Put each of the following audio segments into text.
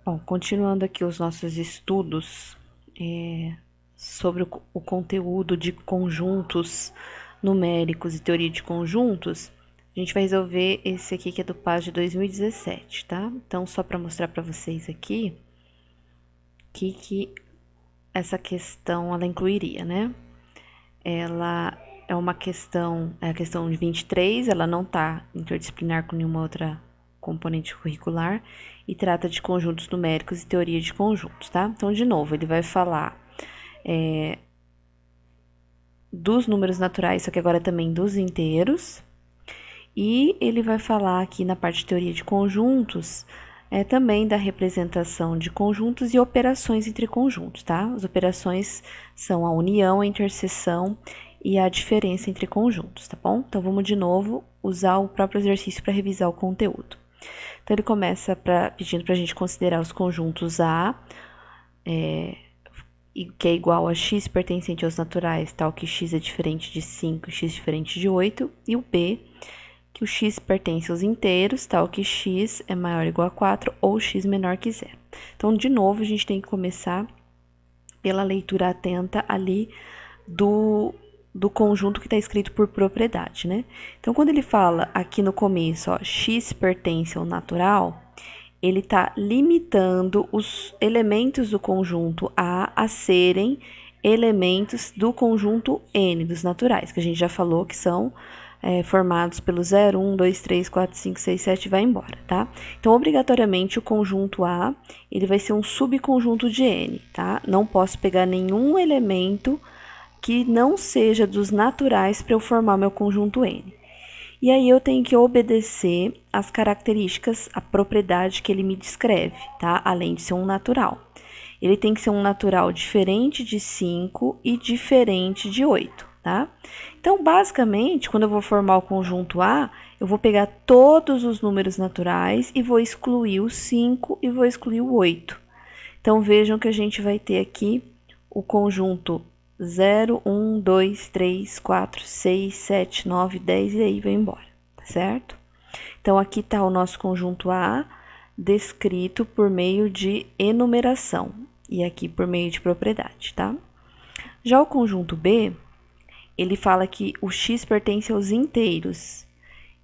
Bom, continuando aqui os nossos estudos sobre o conteúdo de conjuntos numéricos e teoria de conjuntos, a gente vai resolver esse aqui que é do PAS de 2017, tá? Então, só para mostrar para vocês aqui que essa questão ela incluiria, né? Ela é uma questão, é a questão de 23, ela não tá interdisciplinar com nenhuma outra componente curricular e trata de conjuntos numéricos e teoria de conjuntos, tá? Então, de novo, ele vai falar dos números naturais, só que agora também dos inteiros. E ele vai falar aqui na parte de teoria de conjuntos, também da representação de conjuntos e operações entre conjuntos, tá? As operações são a união, a interseção e a diferença entre conjuntos, tá bom? Então, vamos de novo usar o próprio exercício para revisar o conteúdo. Então, ele começa pedindo para a gente considerar os conjuntos A, que é igual a x pertencente aos naturais, tal que x é diferente de 5 e x diferente de 8, e o B, que o x pertence aos inteiros, tal que x é maior ou igual a 4 ou x menor que 0. Então, de novo, a gente tem que começar pela leitura atenta ali do conjunto que está escrito por propriedade, né? Então, quando ele fala aqui no começo, ó, x pertence ao natural, ele está limitando os elementos do conjunto A serem elementos do conjunto N, dos naturais, que a gente já falou que são formados pelo 0, 1, 2, 3, 4, 5, 6, 7 e vai embora, tá? Então, obrigatoriamente, o conjunto A, ele vai ser um subconjunto de N, tá? Não posso pegar nenhum elemento que não seja dos naturais para eu formar meu conjunto N. E aí eu tenho que obedecer às características, a propriedade que ele me descreve, tá? Além de ser um natural. Ele tem que ser um natural diferente de 5 e diferente de 8, tá? Então, basicamente, quando eu vou formar o conjunto A, eu vou pegar todos os números naturais e vou excluir o 5 e vou excluir o 8. Então, vejam que a gente vai ter aqui o conjunto 0, 1, 2, 3, 4, 6, 7, 9, 10 e aí vai embora, tá certo? Então, aqui está o nosso conjunto A descrito por meio de enumeração e aqui por meio de propriedade, tá? Já o conjunto B, ele fala que o x pertence aos inteiros.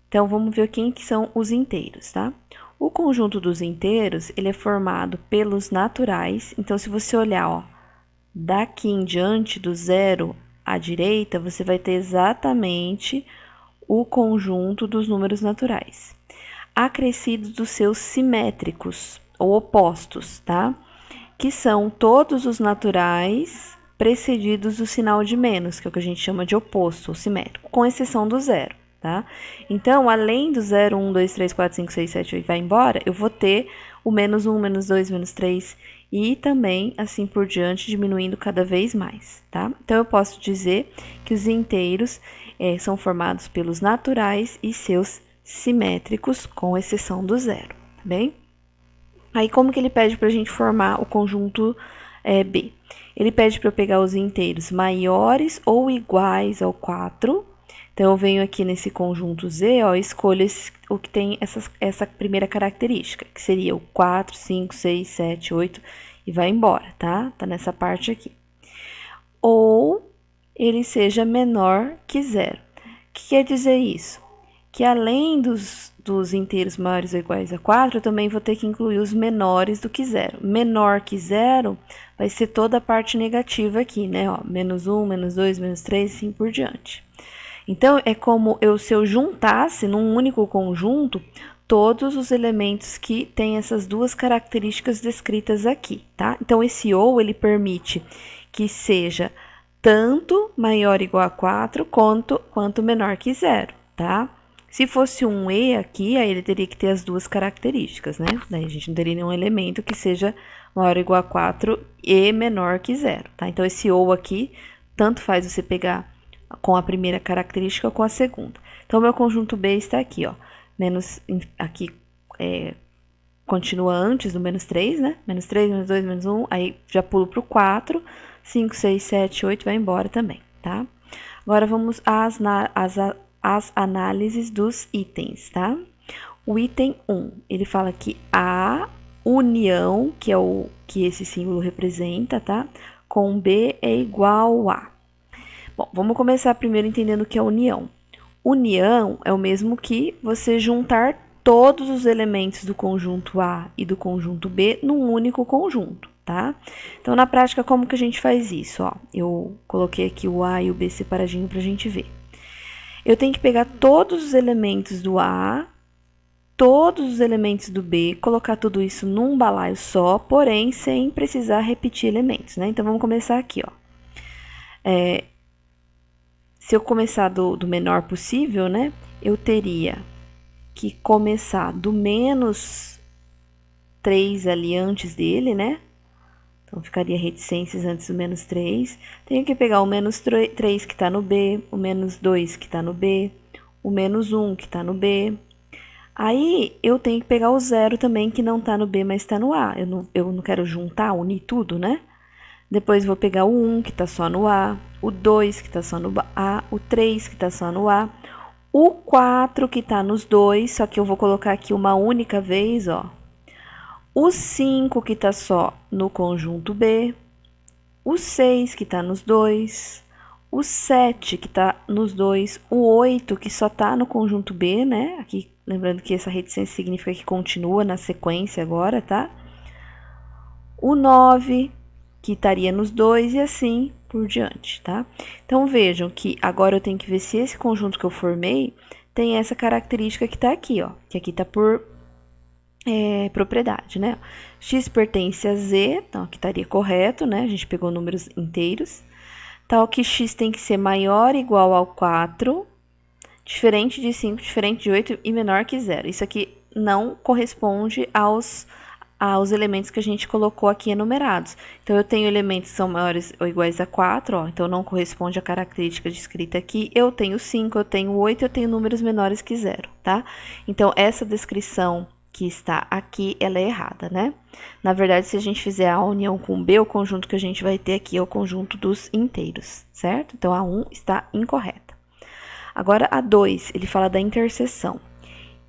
Então, vamos ver quem que são os inteiros, tá? O conjunto dos inteiros, ele é formado pelos naturais. Então, se você olhar, ó, daqui em diante, do 0 à direita, você vai ter exatamente o conjunto dos números naturais, acrescidos dos seus simétricos, ou opostos, tá? Que são todos os naturais precedidos do sinal de menos, que é o que a gente chama de oposto, ou simétrico, com exceção do 0, tá? Então, além do 0, 1, 2, 3, 4, 5, 6, 7, 8 vai embora, eu vou ter o menos 1, menos 2, menos 3 e também assim por diante, diminuindo cada vez mais, tá? Então, eu posso dizer que os inteiros são formados pelos naturais e seus simétricos, com exceção do 0, tá bem? Aí, como que ele pede para a gente formar o conjunto B? Ele pede para eu pegar os inteiros maiores ou iguais ao 4. Então, eu venho aqui nesse conjunto Z, ó, escolho o que tem essa primeira característica, que seria o 4, 5, 6, 7, 8 e vai embora, tá? Tá nessa parte aqui. Ou ele seja menor que 0. O que quer dizer isso? Que além dos inteiros maiores ou iguais a 4, eu também vou ter que incluir os menores do que 0. Menor que 0 vai ser toda a parte negativa aqui, né? Ó, menos 1, menos 2, menos 3, assim por diante. Então, é como se eu juntasse num único conjunto todos os elementos que têm essas duas características descritas aqui, tá? Então, esse ou, ele permite que seja tanto maior ou igual a 4 quanto menor que 0, tá? Se fosse um E aqui, aí ele teria que ter as duas características, né? Daí a gente não teria nenhum elemento que seja maior ou igual a 4 e menor que 0, tá? Então, esse ou aqui, tanto faz você pegar com a primeira característica ou com a segunda. Então, meu conjunto B está aqui, ó. Menos, aqui, continua antes do menos 3, né? Menos 3, menos 2, menos 1, aí já pulo para o 4, 5, 6, 7, 8, vai embora também, tá? Agora, vamos às análises dos itens, tá? O item 1, ele fala que A união, que é o que esse símbolo representa, tá? Com B é igual a. Bom, vamos começar primeiro entendendo o que é união. União é o mesmo que você juntar todos os elementos do conjunto A e do conjunto B num único conjunto, tá? Então, na prática, como que a gente faz isso? Ó, eu coloquei aqui o A e o B separadinho pra gente ver. Eu tenho que pegar todos os elementos do A, todos os elementos do B, colocar tudo isso num balaio só, porém sem precisar repetir elementos, né? Então, vamos começar aqui, ó. Se eu começar do menor possível, né? Eu teria que começar do menos 3 ali antes dele, né? Então, ficaria reticências antes do menos 3. Tenho que pegar o menos 3 que está no B, o menos 2 que está no B, o menos 1 que está no B. Aí, eu tenho que pegar o 0 também, que não está no B, mas está no A. Eu não quero juntar, unir tudo, né? Depois, vou pegar o 1, que está só no A, o 2, que está só no A, o 3, que está só no A, o 4, que está nos dois, só que eu vou colocar aqui uma única vez, ó. O 5, que está só no conjunto B, o 6, que está nos dois, o 7, que está nos dois, o 8, que só está no conjunto B, né? Aqui, lembrando que essa reticência significa que continua na sequência agora, tá? O 9, que estaria nos dois, e assim por diante, tá? Então, vejam que agora eu tenho que ver se esse conjunto que eu formei tem essa característica que tá aqui, ó. Que aqui tá por propriedade, né? X pertence a Z, então aqui estaria correto, né? A gente pegou números inteiros. Tal que X tem que ser maior ou igual ao 4, diferente de 5, diferente de 8 e menor que 0. Isso aqui não corresponde aos elementos que a gente colocou aqui enumerados. Então, eu tenho elementos que são maiores ou iguais a 4, ó, então não corresponde à característica descrita aqui. Eu tenho 5, eu tenho 8, eu tenho números menores que 0, tá? Então, essa descrição que está aqui, ela é errada, né? Na verdade, se a gente fizer a união com B, o conjunto que a gente vai ter aqui é o conjunto dos inteiros, certo? Então, a 1 está incorreta. Agora, a 2, ele fala da interseção.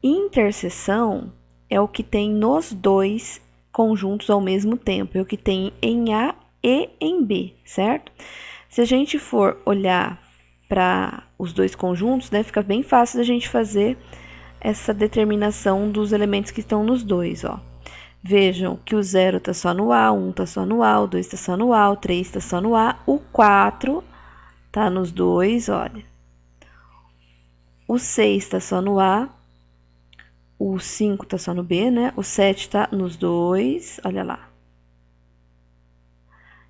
Interseção é o que tem nos dois conjuntos ao mesmo tempo, é o que tem em A e em B, certo? Se a gente for olhar para os dois conjuntos, né, fica bem fácil da gente fazer essa determinação dos elementos que estão nos dois, ó. Vejam que o 0 está só no A, o 1 está só no A, o 2 está só no A, o 3 está só no A, o 4 está nos dois, olha. O 6 está só no A, o 5 está só no B, né? O 7 está nos dois, olha lá.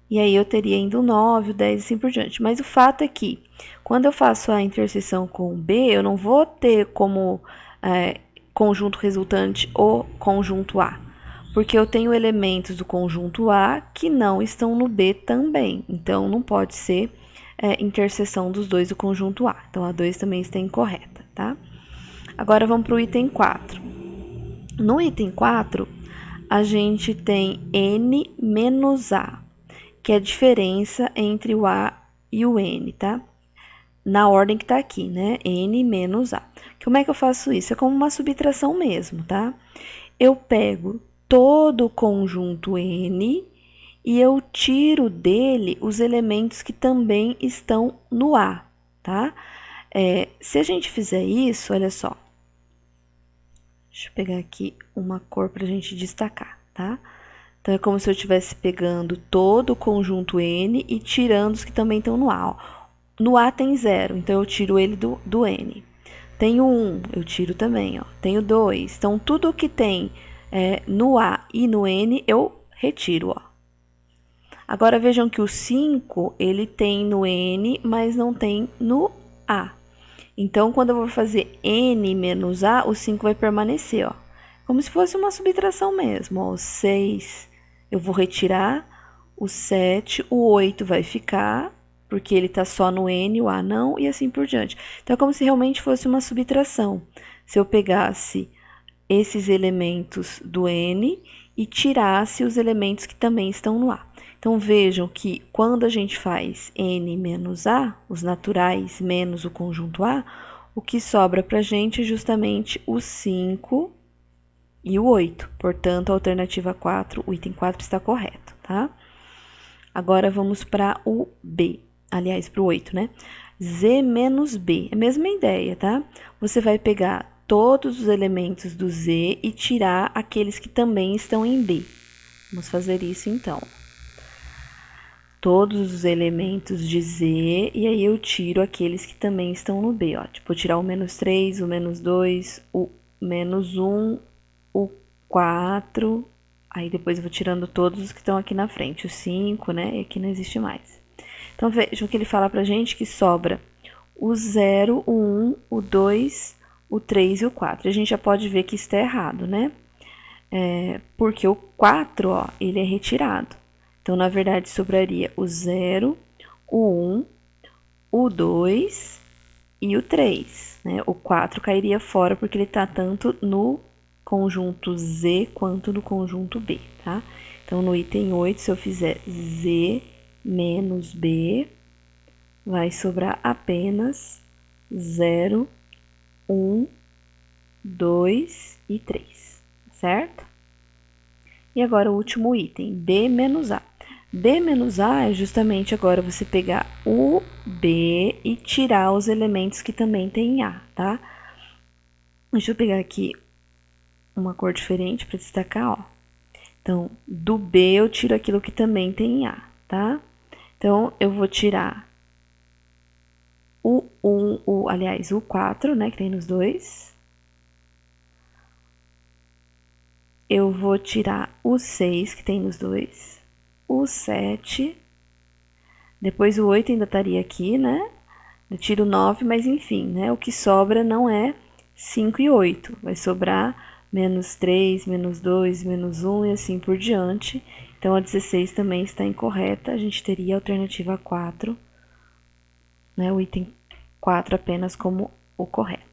E aí, eu teria ainda o 9, o 10 e assim por diante. Mas o fato é que, quando eu faço a interseção com o B, eu não vou ter como conjunto resultante o conjunto A. Porque eu tenho elementos do conjunto A que não estão no B também. Então, não pode ser interseção dos dois do conjunto A. Então, a 2 também está incorreta, tá? Agora, vamos para o item 4. No item 4, a gente tem N menos A, que é a diferença entre o A e o N, tá? Na ordem que tá aqui, né? N menos A. Como é que eu faço isso? É como uma subtração mesmo, tá? Eu pego todo o conjunto N e eu tiro dele os elementos que também estão no A, tá? Se a gente fizer isso, olha só. Deixa eu pegar aqui uma cor pra gente destacar, tá? Então, é como se eu estivesse pegando todo o conjunto N e tirando os que também estão no A, ó. No A tem 0, então eu tiro ele do N. Tenho 1, eu tiro também, ó. Tenho 2. Então, tudo que tem no A e no N, eu retiro, ó. Agora, vejam que o 5, ele tem no N, mas não tem no A. Então, quando eu vou fazer N menos A, o 5 vai permanecer, ó. Como se fosse uma subtração mesmo, ó. O 6 eu vou retirar, o 7, o 8 vai ficar, porque ele tá só no N, o A não, e assim por diante. Então, é como se realmente fosse uma subtração. Se eu pegasse esses elementos do N e tirasse os elementos que também estão no A. Então, vejam que quando a gente faz N menos A, os naturais menos o conjunto A, o que sobra pra gente é justamente o 5 e o 8. Portanto, a alternativa 4, o item 4 está correto, tá? Agora, vamos para o B. Aliás, para o 8, né? Z menos B. É a mesma ideia, tá? Você vai pegar todos os elementos do Z e tirar aqueles que também estão em B. Vamos fazer isso, então. Todos os elementos de Z, e aí eu tiro aqueles que também estão no B, ó. Tipo, tirar o menos 3, o menos 2, o menos 1, o 4, aí depois eu vou tirando todos os que estão aqui na frente, o 5, né, e aqui não existe mais. Então, vejam que ele fala pra gente que sobra o 0, o 1, o 2, o 3 e o 4. A gente já pode ver que isso está errado, né? Porque o 4, ó, ele é retirado. Então, na verdade, sobraria o 0, o 1, o 2 e o 3, né? O 4 cairia fora porque ele está tanto no conjunto Z quanto no conjunto B, tá? Então, no item 8, se eu fizer Z menos B, vai sobrar apenas 0, 1, 2 e 3, certo? E agora o último item, B menos A. B menos A é justamente agora você pegar o B e tirar os elementos que também tem A, tá? Deixa eu pegar aqui uma cor diferente para destacar, ó. Então, do B eu tiro aquilo que também tem A, tá? Então, eu vou tirar o 1, aliás, o 4, né, que tem nos dois. Eu vou tirar o 6, que tem nos dois. O 7. Depois o 8 ainda estaria aqui, né? Eu tiro 9, mas enfim, né? O que sobra não é 5 e 8. Vai sobrar menos 3, menos 2, menos 1 e assim por diante. Então, a 16 também está incorreta. A gente teria a alternativa 4, né? O item 4 apenas como o correto.